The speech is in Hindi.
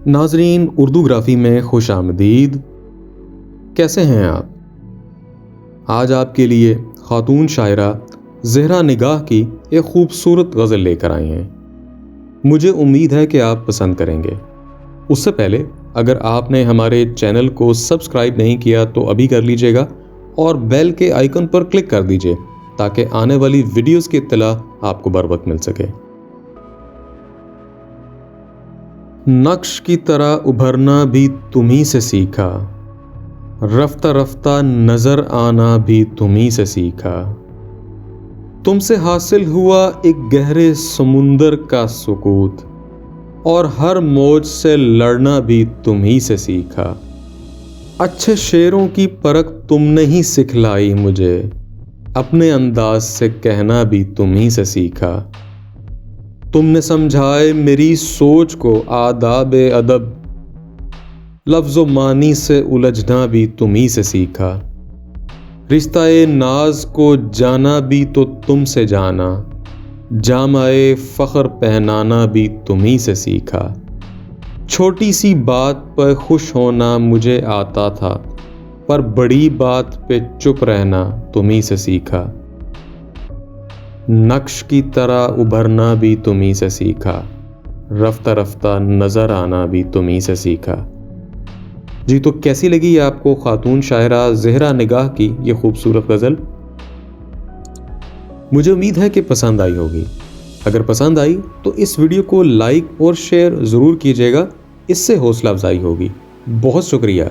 नाजरीन, उर्दूग्राफी में खुश आमदीद। कैसे हैं आप? आज आपके लिए खातून शायरा ज़हरा निगाह की एक खूबसूरत गज़ल लेकर आई हैं। मुझे उम्मीद है कि आप पसंद करेंगे। उससे पहले अगर आपने हमारे चैनल को सब्सक्राइब नहीं किया तो अभी कर लीजिएगा और बेल के आइकन पर क्लिक कर दीजिए ताकि आने वाली वीडियोस की इत्तला आपको बर वक्त मिल सके। नक्श की तरह उभरना भी तुम्ही से सीखा, रफ्ता रफ्ता नजर आना भी तुम्ही से सीखा। तुमसे हासिल हुआ एक गहरे समुंदर का सुकूत और हर मौज से लड़ना भी तुम्ही से सीखा। अच्छे शेरों की परख तुमने ही सिखलाई मुझे, अपने अंदाज से कहना भी तुम्ही से सीखा। तुमने समझाए मेरी सोच को आदाब-ए अदब, लफ्ज़ो मानी से उलझना भी तुम्ही से सीखा। रिश्ता-ए नाज को जाना भी तो तुमसे जाना, जामाए फ़ख्र पहनाना भी तुम्ही से सीखा। छोटी सी बात पर खुश होना मुझे आता था, पर बड़ी बात पे चुप रहना तुम्ही से सीखा। नक्श की तरह उभरना भी तुम्ही से सीखा, रफ्ता रफ्ता नज़र आना भी तुम्ही से सीखा। जी, तो कैसी लगी आपको खातून शायरा ज़हरा निगाह की ये खूबसूरत गज़ल? मुझे उम्मीद है कि पसंद आई होगी। अगर पसंद आई तो इस वीडियो को लाइक और शेयर ज़रूर कीजिएगा, इससे हौसला अफजाई होगी। बहुत शुक्रिया।